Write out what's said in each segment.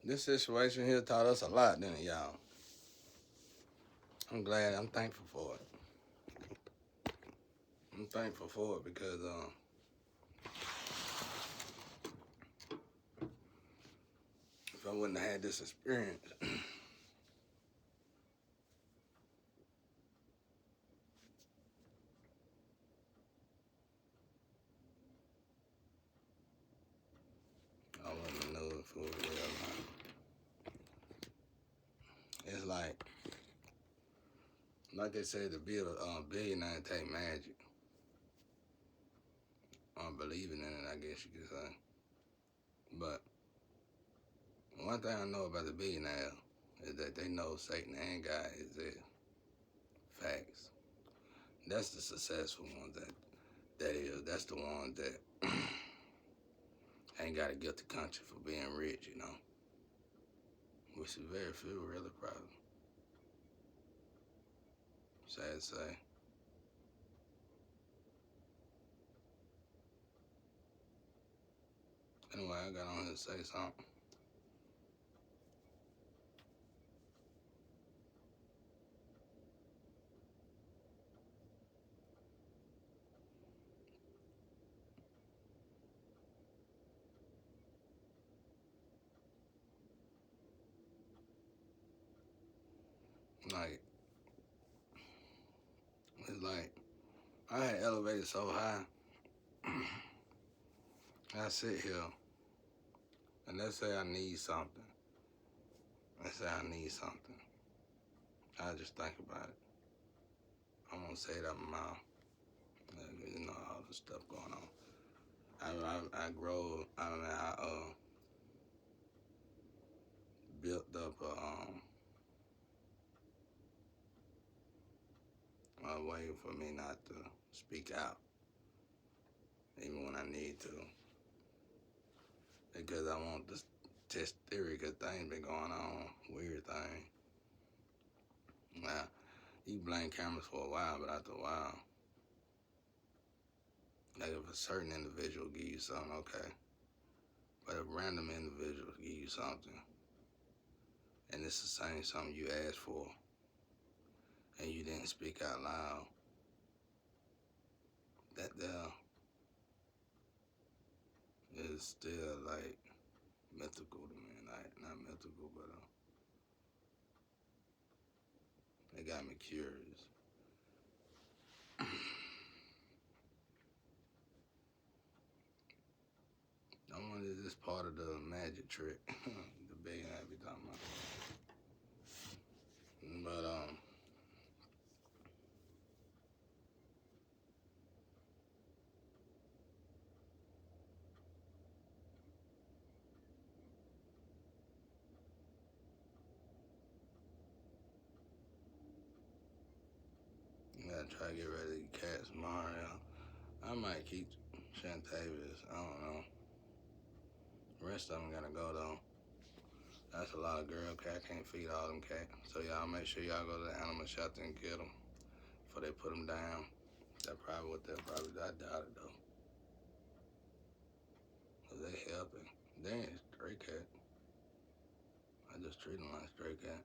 This situation here taught us a lot, didn't it, y'all? I'm glad. I'm thankful for it. I'm thankful for it because if I wouldn't have had this experience, I wouldn't have known if it was real or not. It's like they say, to be a billionaire take magic. I'm believing in it, I guess you could say. But one thing I know about the billionaire is that they know Satan and God is there. Facts. That's the successful ones that is. That's the ones that ain't got a guilty conscience for being rich, you know. Which is very few, really, probably. Sad to say. Anyway, I got on here to say something. Like, it's like, I had elevated so high. I sit here, and let's say I need something. Let's say I need something. I just think about it. I won't say it out my mouth. You know, all the stuff going on. I grow, I built up a way for me not to speak out, even when I need to. Because I want to test theory, because things been going on, weird thing. Now, you blame cameras for a while, but after a while, like if a certain individual give you something, okay. But if random individuals give you something, and it's the same something you asked for, and you didn't speak out loud, that there is still like mythical to me. Like, not mythical, but it got me curious. I wonder if this part of the magic trick, the big I be talking about. But you gotta try to get rid of these cats, Mario. I might keep Shantavius. I don't know. The rest of them gotta go though. That's a lot of girl cat. I can't feed all them cats. So y'all make sure y'all go to the animal shelter and get them before they put them down. That's probably what they'll probably do. I doubt it though. Cause they helping. They ain't stray cat. I just treat them like stray cat.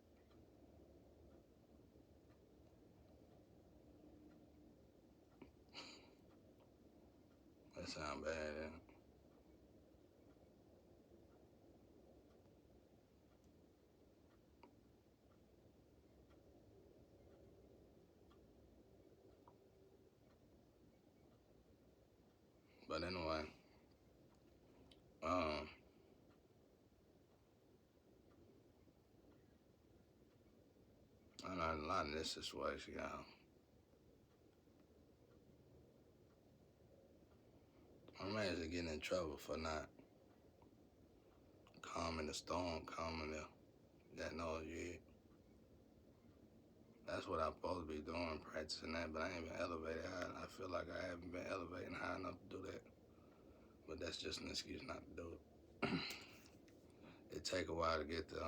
That sound bad, ain't it? But anyway, um, I learned a lot in this situation, y'all. I'm actually getting in trouble for not calming the storm, calming that noise you hear. That's what I'm supposed to be doing, practicing that, but I ain't been elevated high. I feel like I haven't been elevating high enough to do that. But that's just an excuse not to do it. It take a while to get there.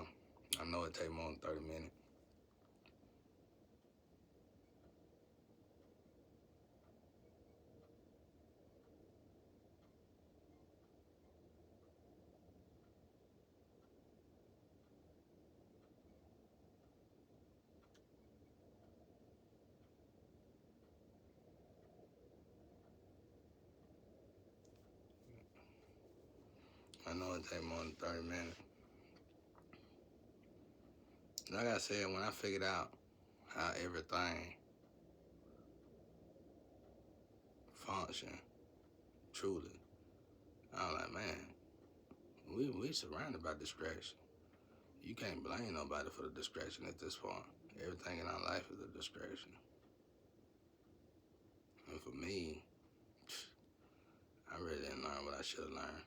I know it take more than 30 minutes. know it take more than 30 minutes. Like I said, when I figured out how everything function truly, I was like, man, we surrounded by distraction. You can't blame nobody for the distraction at this point. Everything in our life is a distraction. And for me, I really didn't learn what I should have learned.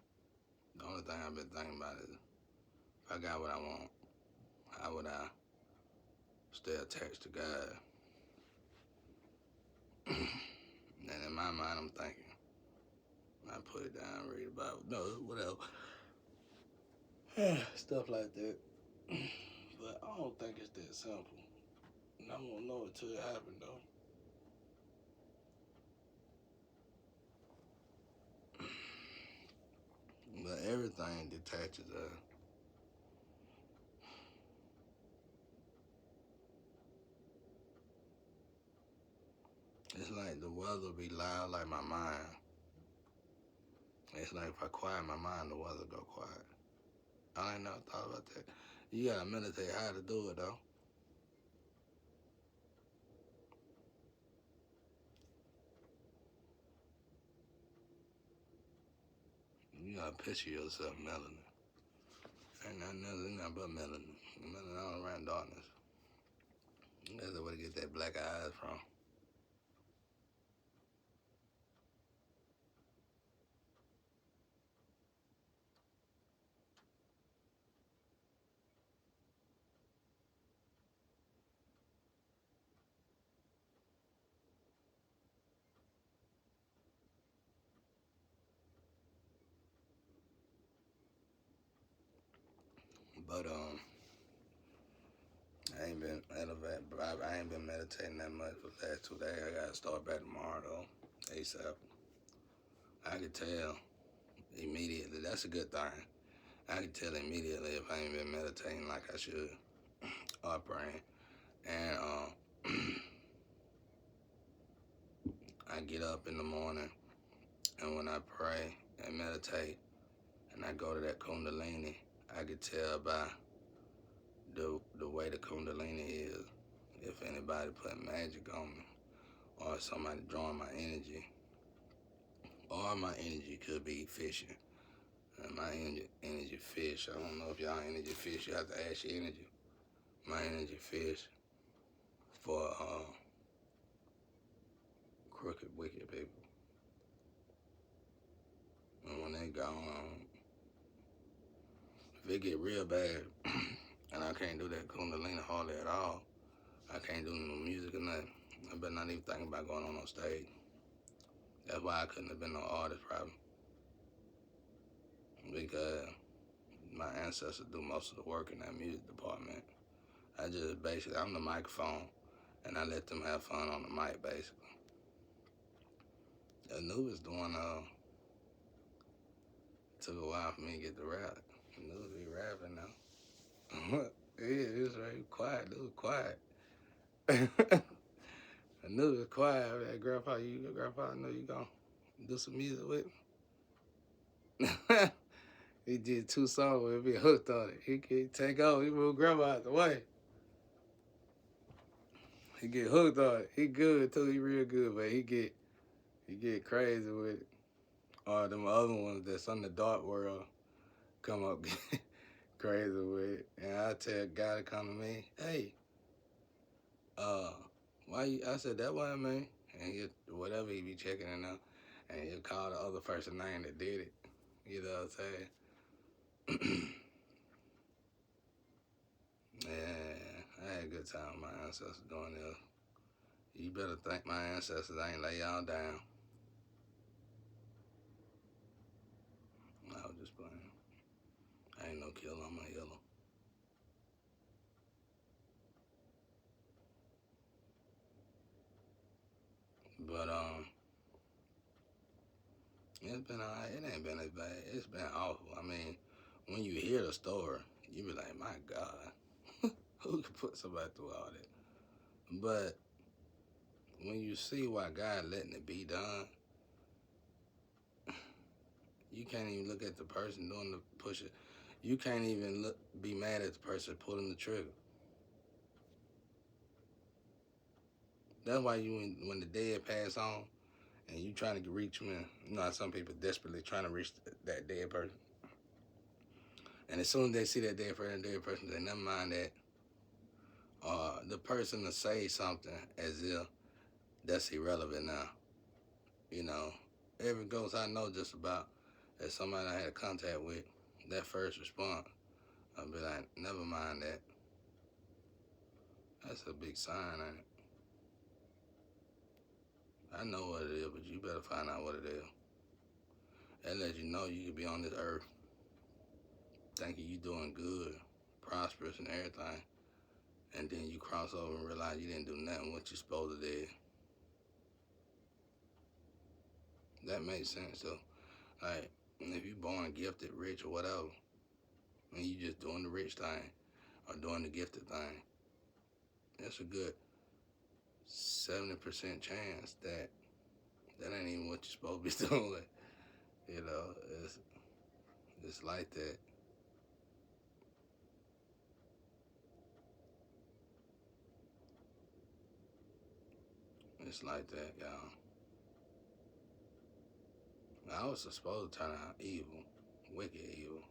The only thing I've been thinking about is if I got what I want, how would I stay attached to God? And in my mind, I'm thinking, I put it down, read about it, no, whatever. Stuff like that. But I don't think it's that simple. And I won't know it till it happens, though. But everything detaches us. It's like the weather be loud like my mind. It's like if I quiet my mind, the weather go quiet. I ain't never thought about that. You gotta meditate how to do it, though. You gotta picture yourself melanin. Ain't nothing but melanin. Melanin all around darkness. That's the way to get that black eyes from. But I ain't been elevated. I ain't been meditating that much for the last 2 days. I gotta start back tomorrow though, ASAP. I could tell immediately. That's a good thing. I can tell immediately if I ain't been meditating like I should or praying. And I get up in the morning and when I pray and meditate and I go to that Kundalini, I can tell by the way the Kundalini is. If anybody put magic on me or somebody drawing my energy, or my energy could be fishing. And my energy fish. I don't know if y'all energy fish. You have to ask your energy. My energy fish for crooked, wicked people. And when they gone, if it get real bad, and I can't do that Kundalini hardly at all, I can't do no music or nothing. I better not even think about going on stage. That's why I couldn't have been no artist probably. Because my ancestors do most of the work in that music department. I just basically, I'm the microphone, and I let them have fun on the mic basically. Anubis doing took a while for me to get the rap. Anubis be rapping now. Yeah, it was very quiet. It was quiet. Anubis quiet. Like, Grandpa, I know you gonna do some music with me. He did 2 songs with me, hooked on it. He can take off. He moved Grandma out the way. He get hooked on it. He good too. He real good, but he get crazy with it. Or them other ones that's on the dark world come up crazy with it. And I tell a guy to come to me, hey, why you? I said that wasn't me. And he whatever he be checking it out, and he'll call the other person name that did it. You know what I'm saying? Yeah, I had a good time with my ancestors doing this. You better thank my ancestors. I ain't lay y'all down. I was just playing. I ain't no killer. I'm a healer. But it's been alright. It ain't been as bad. It's been awful. I mean, when you hear the story, you be like, my God, who could put somebody through all that? But when you see why God letting it be done, You can't even look at the person doing the push it. You can't even be mad at the person pulling the trigger. That's why when the dead pass on and you trying to reach them, you know how some people desperately trying to reach that dead person. And as soon as they see that dead person, they never mind that. The person to say something as if that's irrelevant now. You know, every ghost I know just about as somebody I had contact with, that first response, I'll be like, never mind that. That's a big sign, ain't it? I know what it is, but you better find out what it is. That lets you know you could be on this earth thinking you doing good, prosperous and everything, and then you cross over and realize you didn't do nothing what you supposed to do. That makes sense. So, like, if you born gifted, rich, or whatever, and you just doing the rich thing or doing the gifted thing, that's a good 70% chance that ain't even what you're supposed to be doing. You know, it's like that. It's like that, y'all. I was supposed to turn out evil, wicked evil.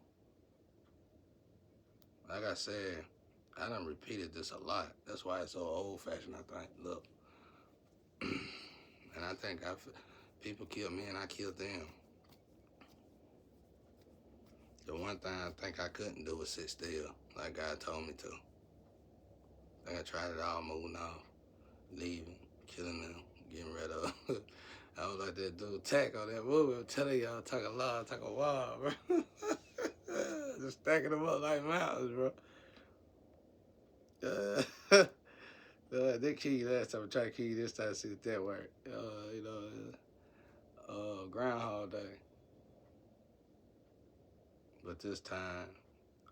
Like I said, I done repeated this a lot. That's why it's so old fashioned, I think. Look. And I think people killed me and I killed them. The one thing I think I couldn't do was sit still, like God told me to. I think I tried it all, moving off, leaving, killing them, getting rid of. I was like that dude Tack on that movie. I'm telling y'all, talk a lot, talk a while, bro. Just stacking them up like mountains, bro. They kill you last time. I try to kill you this time to see if that work. Groundhog Day. But this time,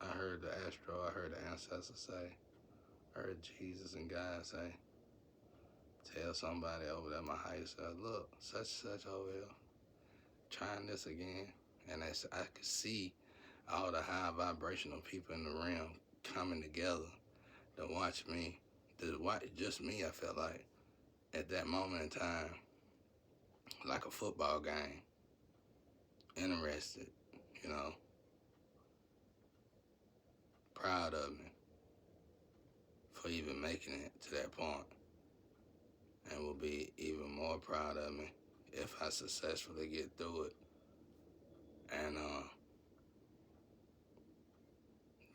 I heard the astro, I heard the ancestors say, I heard Jesus and God say, tell somebody over there at my house, look, such and such over here, trying this again. And I could see all the high vibrational people in the realm coming together to watch me. To watch just me, I felt like, at that moment in time, like a football game, interested, you know, proud of me for even making it to that point, and will be even more proud of me if I successfully get through it. And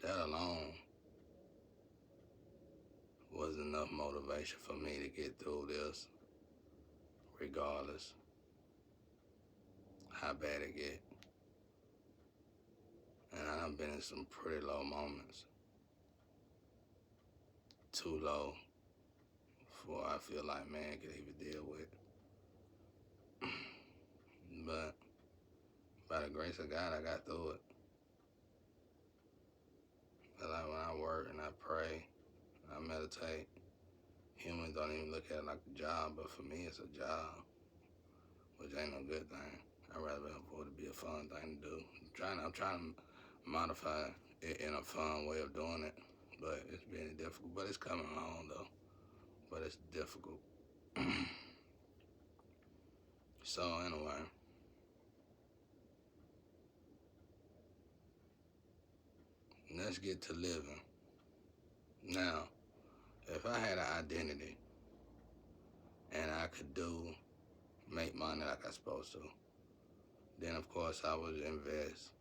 that alone was enough motivation for me to get through this, regardless how bad it get. And I done been in some pretty low moments, too low for I feel like man could even deal with. But by the grace of God, I got through it. But like when I work and I pray, I meditate, humans don't even look at it like a job, but for me it's a job, which ain't no good thing. I'd rather for it to be a fun thing to do. I'm trying to modify it in a fun way of doing it, but it's being difficult. But it's coming along though. But it's difficult. So anyway, let's get to living. Now, if I had an identity and I could make money like I supposed to, then of course I would invest.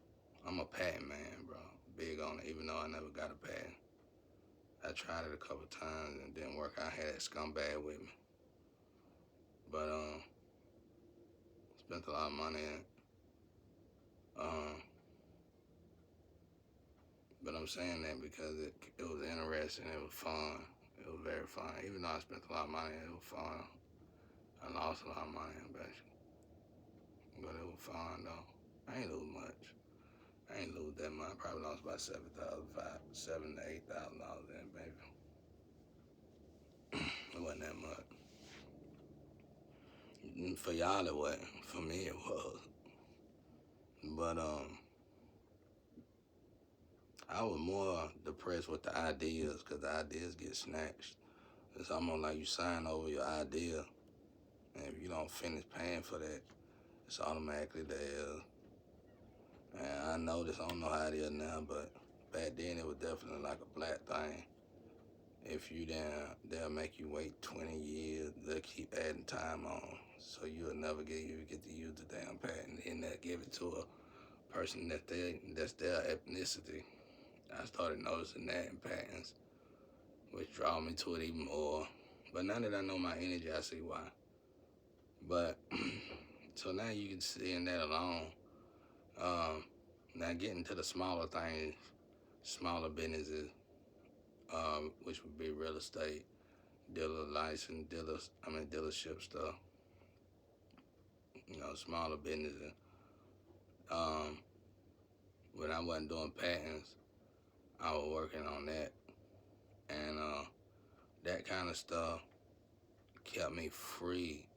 I'm a patent man, bro. Big on it, even though I never got a patent. I tried it a couple times and it didn't work. I had that scumbag with me. But spent a lot of money in it. But I'm saying that because it was interesting, it was fun. It was very fun. Even though I spent a lot of money, it was fun. I lost a lot of money, basically. But it was fun, though. I ain't lose much. I ain't lose that much. I probably lost about $7,000 to $8,000 in, baby. It wasn't that much. For y'all, it wasn't. For me, it was. But I was more depressed with the ideas because the ideas get snatched. It's almost like you sign over your idea, and if you don't finish paying for that, it's automatically theirs. And I noticed, I don't know how it is now, but back then it was definitely like a black thing. If you then, they'll make you wait 20 years. They'll keep adding time on, so you'll never get to use the damn patent, and they'll give it to a person that's their ethnicity. I started noticing that in patents, which draw me to it even more. But now that I know my energy, I see why. But so now you can see in that alone. Now getting to the smaller things, smaller businesses, which would be real estate, dealership stuff. Smaller businesses. Um, when I wasn't doing patents, I was working on that, and that kind of stuff kept me free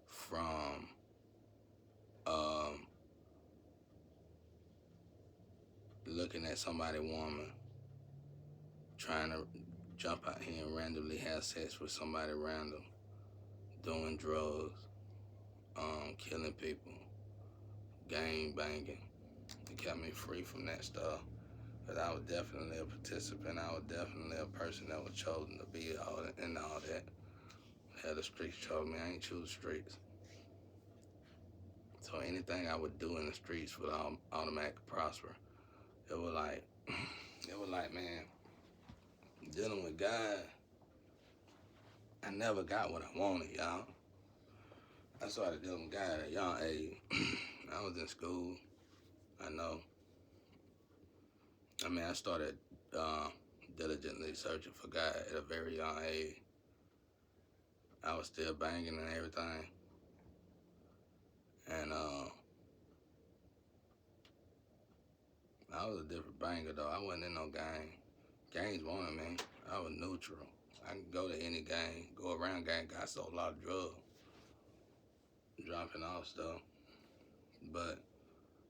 from looking at somebody woman trying to jump out here and randomly have sex with somebody random, doing drugs, killing people, gang banging. It kept me free from that stuff. But I was definitely a participant. I was definitely a person that was chosen to be all that. Hell, the streets chose me. I ain't choose the streets. So anything I would do in the streets would automatically prosper. It was like, man, dealing with God, I never got what I wanted, y'all. I started dealing with God at a young age. I was in school. I know. I started diligently searching for God at a very young age. I was still banging and everything. And I was a different banger, though. I wasn't in no gang. Gangs wanted me. I was neutral. I could go to any gang, go around gang. I sold a lot of drugs, dropping off stuff. But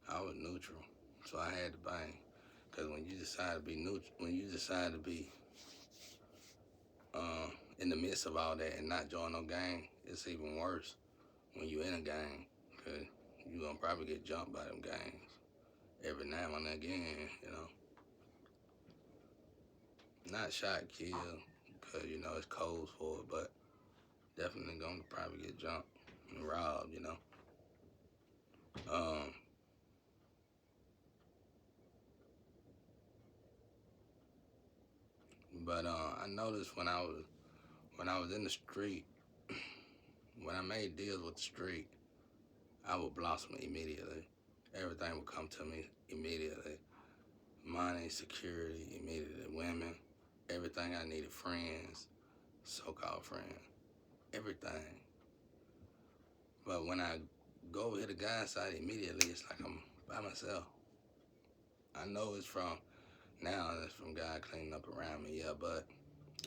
I was neutral, so I had to bang. Because when you decide to be neutral, when you decide to be in the midst of all that and not join no gang, it's even worse when you in a gang. Because you're going to probably get jumped by them gangs every now and again, Not shot, killed, because, it's codes for it, but definitely going to probably get jumped and robbed. Um, but I noticed when I was in the street, when I made deals with the street, I would blossom immediately. Everything would come to me immediately. Money, security, immediately. Women, everything I needed. Friends, so-called friends, everything. But when I go over to the guy's side immediately, it's like I'm by myself. I know it's from God cleaning up around me, yeah, but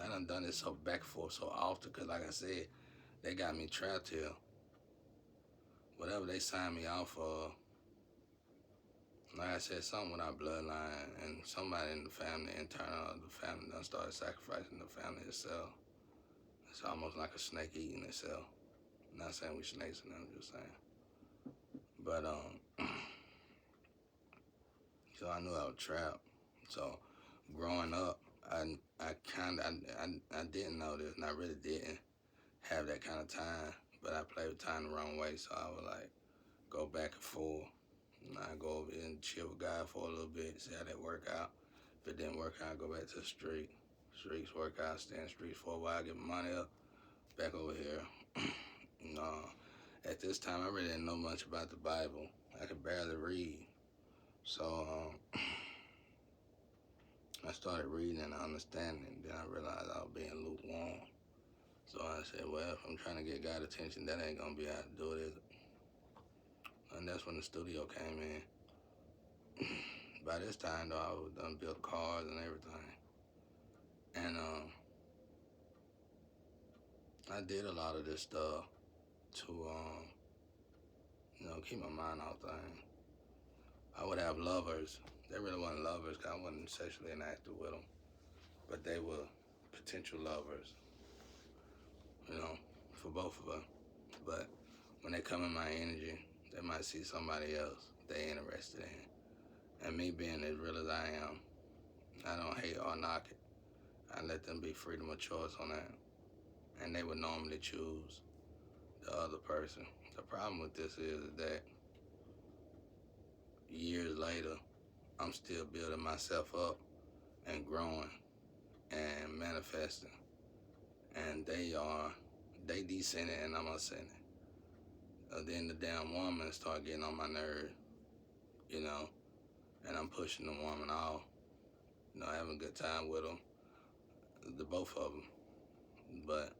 I done this so back and forth so often because, like I said, they got me trapped here. Whatever they signed me off for, like I said, something with our bloodline and somebody in the family, internal of the family, done started sacrificing the family itself. It's almost like a snake eating itself. I'm not saying we snakes, and I'm just saying. But so I knew I was trapped. So growing up, I didn't know this, and I really didn't have that kind of time. But I played with time the wrong way, so I would like go back and forth. And I go over and chill with God for a little bit, see how that work out. If it didn't work out, I go back to the street. Streets work out, stay in the streets for a while, get my money up, back over here. At this time, I really didn't know much about the Bible. I could barely read. So I started reading and understanding. Then I realized I was being lukewarm. So I said, well, if I'm trying to get God's attention, that ain't going to be how to do it, is it? And that's when the studio came in. By this time, though, I was done built cars and everything. And I did a lot of this stuff to, keep my mind off things. I would have lovers. They really weren't lovers because I wasn't sexually inactive with them, but they were potential lovers, you know, for both of us. But when they come in my energy, they might see somebody else they interested in. And me being as real as I am, I don't hate or knock it. I let them be freedom of choice on that. And they would normally choose the other person. The problem with this is that years later, I'm still building myself up and growing and manifesting. And they descending and I'm ascending. Then the damn woman start getting on my nerves, you know, and I'm pushing the woman off, having a good time with them, the both of them. But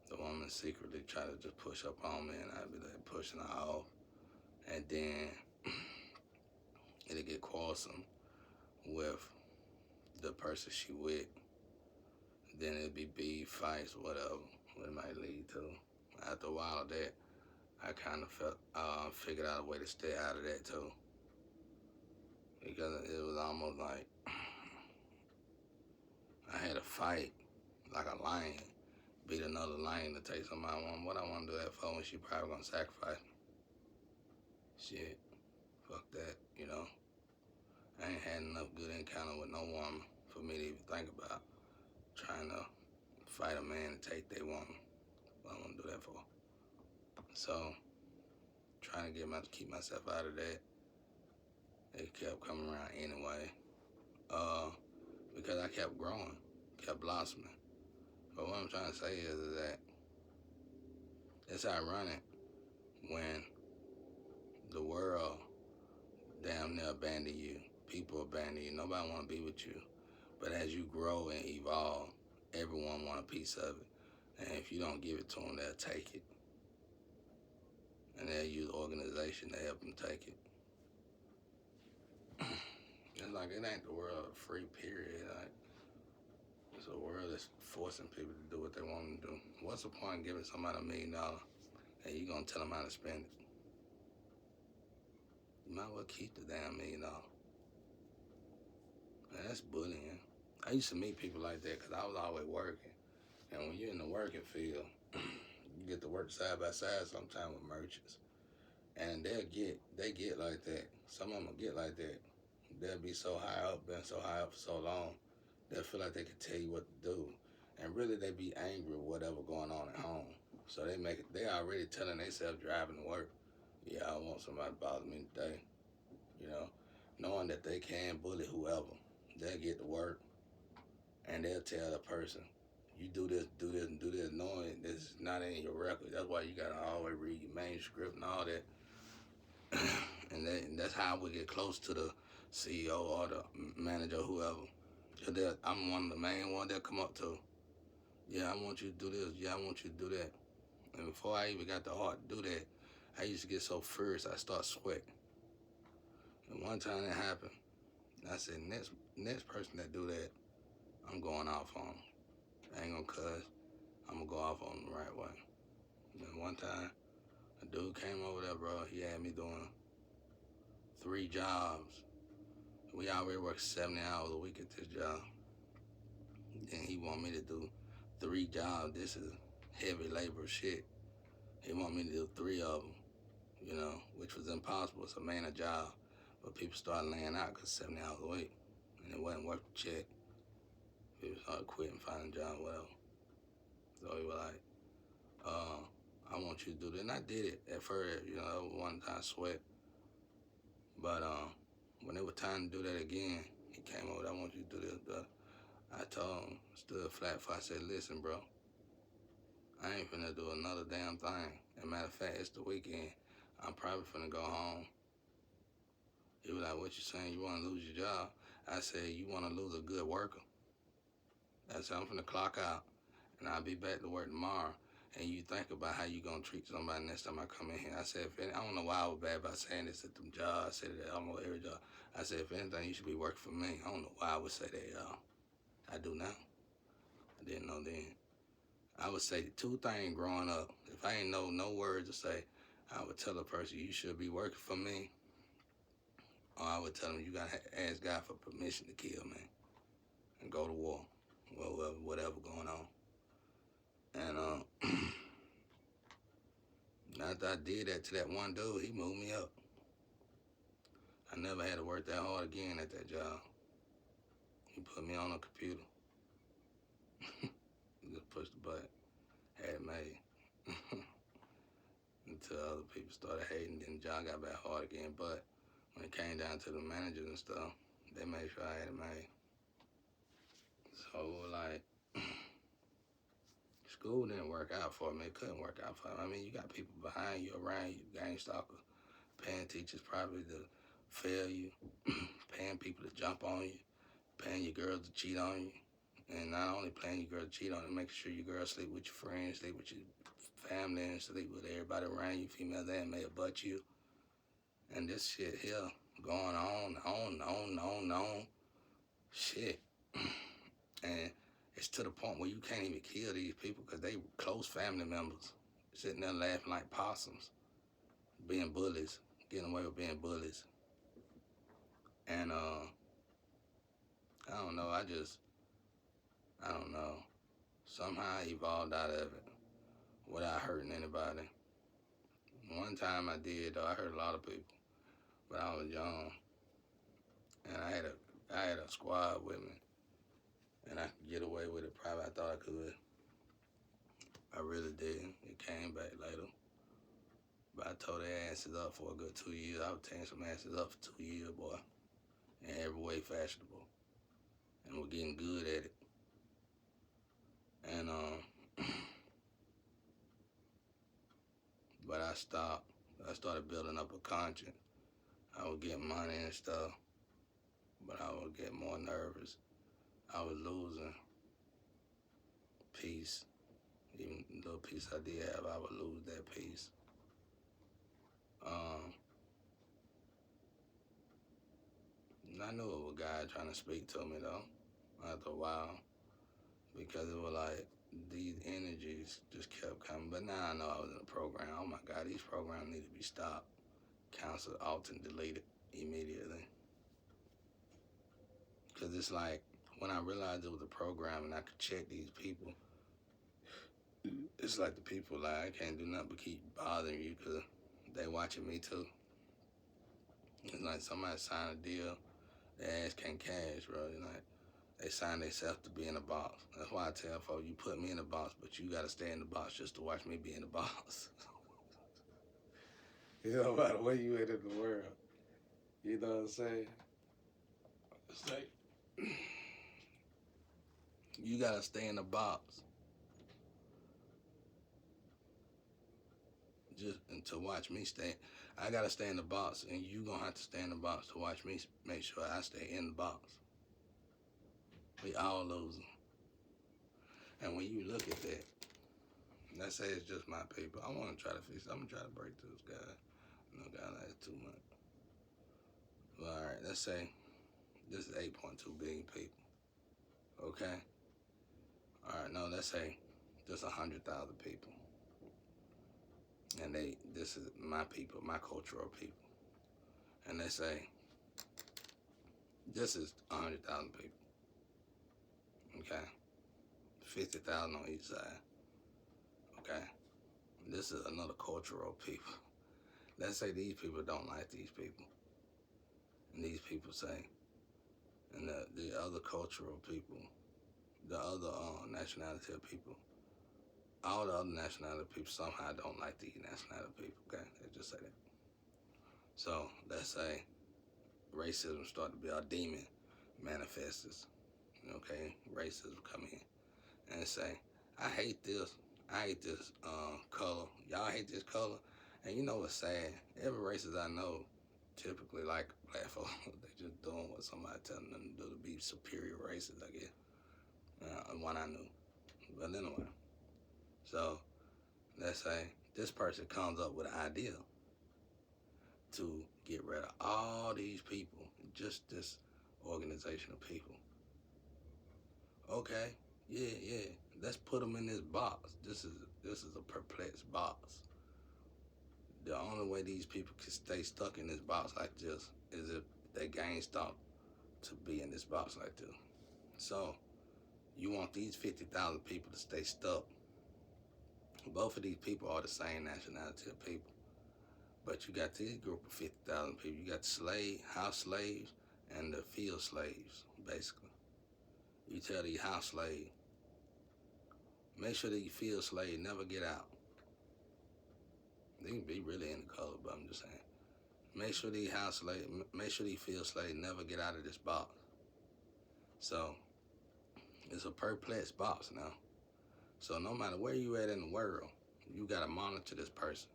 the woman secretly try to just push up on me and I'd be like pushing her off. And then it'll get quarrelsome with the person she with. Then it'd be beef, fights, whatever, what it might lead to. After a while of that, I kind of figured out a way to stay out of that too. Because it was almost like I had a fight like a lion, beat another lion to take somebody on. What I want to do that for when she probably gonna sacrifice me? Shit, fuck that. I ain't had enough good encounter with no woman for me to even think about trying to fight a man to take their woman. What I want to do that for? So, trying to keep myself out of that. It kept coming around anyway. Because I kept growing, kept blossoming. But what I'm trying to say is that it's ironic when the world damn near abandon you. People abandon you. Nobody want to be with you. But as you grow and evolve, everyone want a piece of it. And if you don't give it to them, they'll take it. And they'll use organization to help them take it. It's like it ain't the world of free, period. Like, it's a world that's forcing people to do what they want to do. What's the point in giving somebody $1 million and you gonna tell them how to spend it? You might as well keep the damn $1 million. Man, that's bullying. I used to meet people like that because I was always working. And when you're in the working field, you get to work side by side sometimes with merchants. And they get like that. Some of them will get like that. They'll be so high up, been so high up for so long, they'll feel like they can tell you what to do. And really they be angry with whatever going on at home. So they already telling themselves driving to work, yeah, I want somebody to bother me today. Knowing that they can bully whoever. They'll get to work and they'll tell the person, you do this, and do this, knowing this is not in your record. That's why you gotta always read your manuscript and all that. and that's how we get close to the CEO or the manager, whoever. I'm one of the main ones they'll come up to. Yeah, I want you to do this. Yeah, I want you to do that. And before I even got the heart to do that, I used to get so furious I start sweating. And one time that happened, I said, next person that do that, I'm going off on them. I ain't gonna cuss. I'm gonna go off on them the right way. And one time, a dude came over there, bro. He had me doing 3 jobs. We already work 70 hours a week at this job. And he want me to do 3 jobs. This is heavy labor shit. He want me to do 3 of them, which was impossible. It's a man job. But people started laying out because 70 hours a week. And it wasn't worth the check. People started quitting, finding a job, whatever. So he was like, I want you to do that. And I did it at first, one time sweat. But when it was time to do that again, he came over, I want you to do this. But I told him, stood flat for I said, listen, bro, I ain't finna do another damn thing. As a matter of fact, it's the weekend. I'm probably finna go home. He was like, what you saying? You wanna lose your job? I said, you wanna lose a good worker? I said, I'm finna clock out and I'll be back to work tomorrow. And you think about how you gonna treat somebody next time I come in here. I said, I don't know why I was bad about saying this at them jobs. I said it at almost every job. I said, if anything, you should be working for me. I don't know why I would say that, y'all. I do now. I didn't know then. I would say 2 things growing up. If I ain't know no words to say, I would tell a person, you should be working for me Or I would tell them, you gotta ask God for permission to kill, man, and go to war. Well, whatever going on. And after I did that to that one dude, he moved me up. I never had to work that hard again at that job. He put me on a computer. Just pushed the button. Had it made. Until other people started hating, then the job got back hard again. But when it came down to the managers and stuff, they made sure I had it made. So, like, school didn't work out for me. It couldn't work out for me. I mean, you got people behind you, around you, gang stalkers, paying teachers probably to fail you, paying people to jump on you, paying your girls to cheat on you. And not only paying your girl to cheat on you, making sure your girl sleep with your friends, sleep with your family, and sleep with everybody around you, female that may butt you. And this shit here going on. Shit. And it's to the point where you can't even kill these people because they close family members sitting there laughing like possums, being bullies, getting away with being bullies. And I don't know, I don't know. Somehow I evolved out of it without hurting anybody. One time I did though, I hurt a lot of people, but I was young. And I had a squad with me. And I could get away with it, probably I thought I could. I really did. It came back later. But I tore their asses up for a good 2 years. I was tearing some asses up for 2 years, boy. In every way fashionable. And we're getting good at it. And but I stopped. I started building up a conscience. I would get money and stuff, but I would get more nervous. I was losing peace. Even the little peace I did have, I would lose that peace. I knew it was God trying to speak to me though, after a while, because it was like these energies just kept coming. But now I know I was in a program. Oh my God, these programs need to be stopped, canceled, altered, deleted immediately. Because it's like when I realized it was a program and I could check these people, it's like the people like I can't do nothing but keep bothering you because they watching me too. It's like somebody signed a deal, their ass can't cash, bro. You know, like, they sign themselves to be in a box. That's why I tell folks, you put me in a box, but you gotta stay in the box just to watch me be in the box. You know, by the way you in the world. You know what I'm saying? It's like you gotta stay in the box just to watch me stay. I gotta stay in the box, and you gonna have to stay in the box to watch me make sure I stay in the box. We all losing. And when you look at that, let's say it's just my people. I want to try to fix it. I'm gonna try to break through this guy. No, God, that's too much. Well, all right, let's say this is 8.2 billion people. Okay. All right, no, let's say there's 100,000 people, and this is my people, my cultural people, and let's say this is 100,000 people. Okay. 50,000 on each side. Okay. This is another cultural people. Let's say these people don't like these people. And these people say, and the other cultural people, the other nationality of people, all the other nationality of people somehow don't like these nationality of people, okay? They just say that. So let's say racism start to be our demon manifestors, okay? Racism come in and say, I hate this color. Y'all hate this color. And you know what's sad? Every racist I know typically like black folks. They just doing what somebody telling them to do to be superior racist, I guess. One I knew. But anyway, so let's say this person comes up with an idea to get rid of all these people, just this organization of people. Okay, yeah. Let's put them in this box. This is a perplexed box. The only way these people can stay stuck in this box like this is if that GameStop to be in this box like this. So you want these 50,000 people to stay stuck. Both of these people are the same nationality of people. But you got this group of 50,000 people. You got the house slaves, and the field slaves, basically. You tell these house slaves, make sure that your field slaves never get out. They can be really in the color, but I'm just saying. Make sure these field slaves never get out of this box. So it's a perplexed box now. So no matter where you at in the world, you gotta monitor this person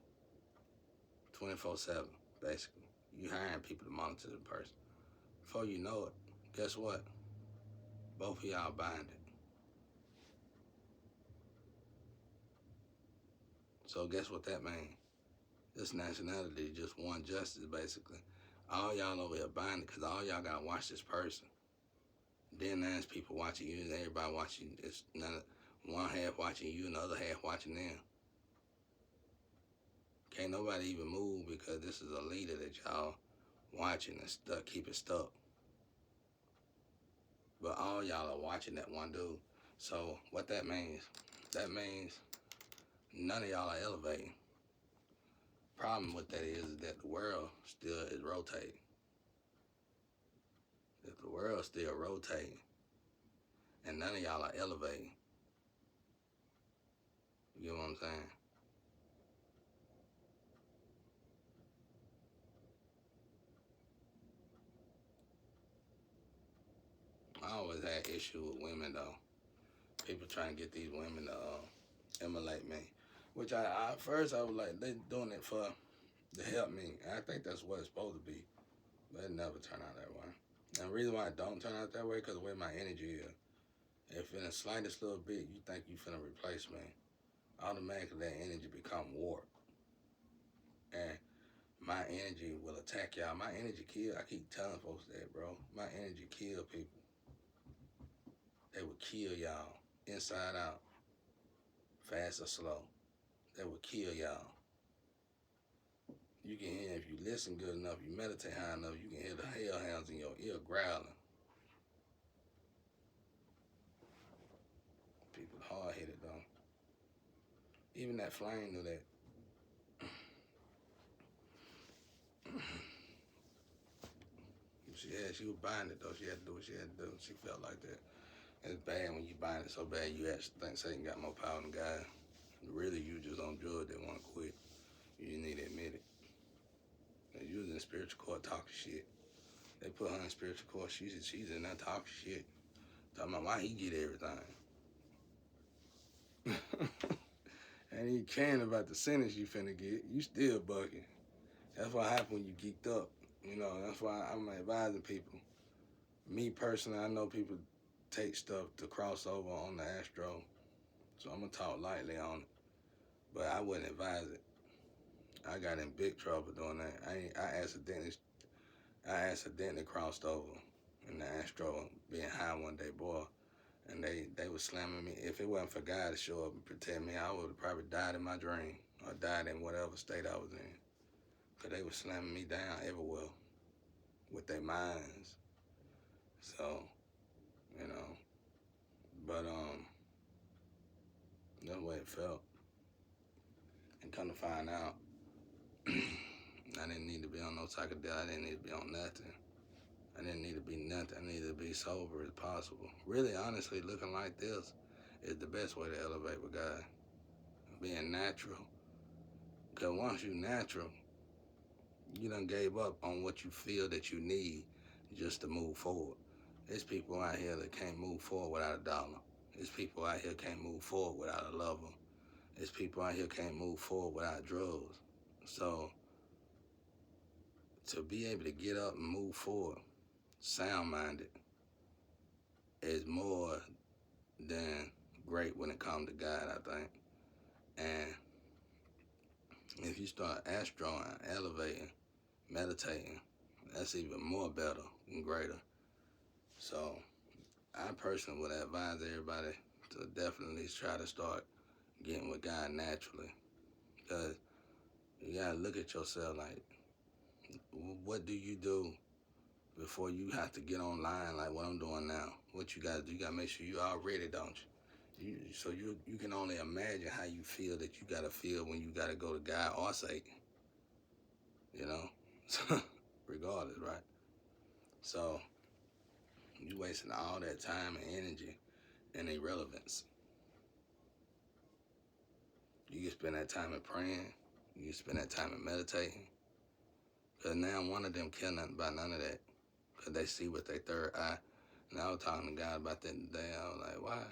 24/7, basically. You hiring people to monitor the person. Before you know it, guess what? Both of y'all binded. So guess what that means? This nationality just won justice, basically. All y'all over here binded because all y'all gotta watch this person. Then there's people watching you and everybody watching. It's one half watching you and the other half watching them. Can't nobody even move because this is a leader that y'all watching and stuck, keep it stuck. But all y'all are watching that one dude. So what that means none of y'all are elevating. Problem with that is that the world still is rotating. If the world's still rotating and none of y'all are elevating, you know what I'm saying? I always had issue with women though. People trying to get these women to emulate me. Which at first I was like, they doing it to help me. And I think that's what it's supposed to be. But it never turned out that way. And the reason why it don't turn out that way because the way my energy is. If in the slightest little bit you think you finna replace me, automatically that energy become warped. And my energy will attack y'all. My energy kill. I keep telling folks that, bro. My energy kill people. They will kill y'all inside out, fast or slow. They will kill y'all. You can hear, if you listen good enough, you meditate high enough, you can hear the hellhounds in your ear growling. People hard-headed though. Even that flame knew that. She was buying it though. She had to do what she had to do. She felt like that. It's bad when you buying it so bad you actually think Satan got more power than God. Really, you just on drugs that want to quit. You need to admit it. They using spiritual court talking shit. They put her in spiritual court. She's in there talking shit. Talking about why he get everything. And he caring about the sentence you finna get. You still bucking. That's what happens when you geeked up. You know, that's why I'm advising people. Me personally, I know people take stuff to cross over on the astro. So I'm gonna talk lightly on it. But I wouldn't advise it. I got in big trouble doing that. I accidentally crossed over in the astro being high one day, boy. And they was slamming me. If it wasn't for God to show up and protect me, I would have probably died in my dream or died in whatever state I was in. Because they was slamming me down everywhere with their minds. So, you know, but that's the way it felt. And come to find out, I didn't need to be on no psychedelic. I didn't need to be on nothing. I didn't need to be nothing. I needed to be sober as possible. Really, honestly, looking like this is the best way to elevate with God. Being natural. Because once you natural, you done gave up on what you feel that you need just to move forward. There's people out here that can't move forward without a dollar. There's people out here can't move forward without a lover. There's people out here can't move forward without drugs. So, to be able to get up and move forward, sound-minded, is more than great when it comes to God, I think. And if you start astroing, elevating, meditating, that's even more better and greater. So I personally would advise everybody to definitely try to start getting with God naturally. Because you gotta look at yourself like, what do you do before you have to get online like what I'm doing now. What you gotta do, you gotta make sure you all ready, don't you? So you can only imagine how you feel that you gotta feel when you gotta go to God or Satan, you know? Regardless, right? So you wasting all that time and energy and irrelevance. You can spend that time in praying, you can spend that time in meditating. Cause now one of them care nothing about none of that. Cause they see with their third eye. And I was talking to God about that today. I was like, why?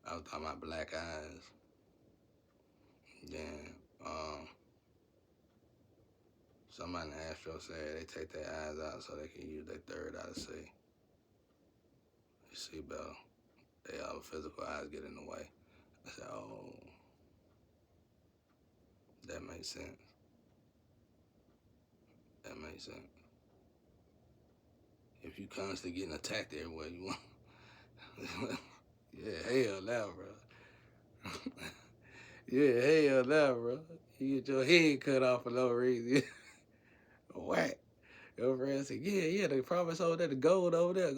I was talking about black eyes. Then somebody in Astro said they take their eyes out so they can use their third eye to see. They see better. They all physical eyes get in the way. I said, oh, that makes sense. That makes sense. If you constantly getting attacked everywhere you want, yeah, hell now, bro. Yeah, hell now, bro. You get your head cut off for no reason. Whack. Your friend said, yeah, they promise over there, the gold over there,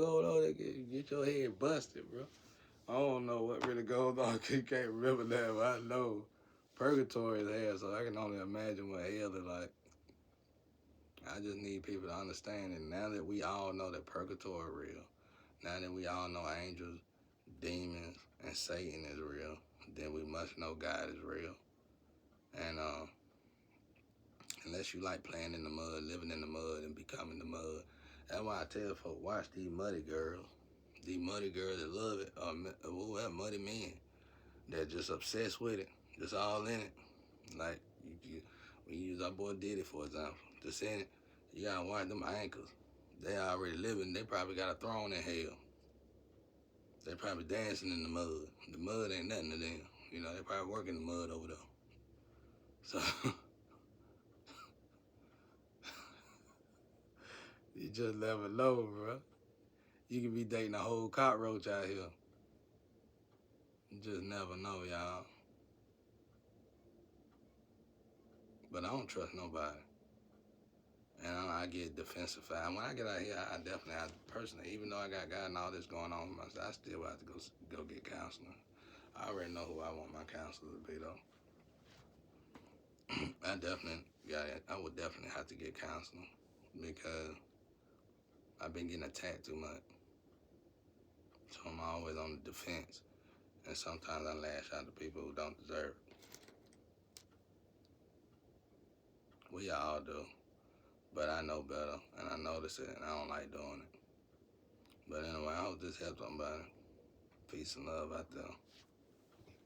get your head busted, bro. I don't know what really goes on. You can't remember that, but I know purgatory is hell, so I can only imagine what hell is like. I just need people to understand it. Now that we all know that purgatory is real, now that we all know angels, demons, and Satan is real, then we must know God is real. And unless you like playing in the mud, living in the mud, and becoming the mud, that's why I tell folks, watch these muddy girls. These muddy girls that love it, or muddy men that just obsessed with it, just all in it. Like, we use our boy Diddy, for example. Just in it, you gotta watch them ankles. They already living, they probably got a throne in hell. They probably dancing in the mud. The mud ain't nothing to them. You know, they probably working the mud over there. So, you just never know, bro. You can be dating a whole cockroach out here. You just never know, y'all. But I don't trust nobody. And I get defensive. When I get out here, I definitely have to, personally, even though I got God and all this going on with myself, I still have to go get counseling. I already know who I want my counselor to be, though. I would definitely have to get counseling because I've been getting attacked too much. So I'm always on the defense. And sometimes I lash out to people who don't deserve it. We all do. But I know better, and I notice it, and I don't like doing it. But anyway, I hope this helps somebody. Peace and love out there.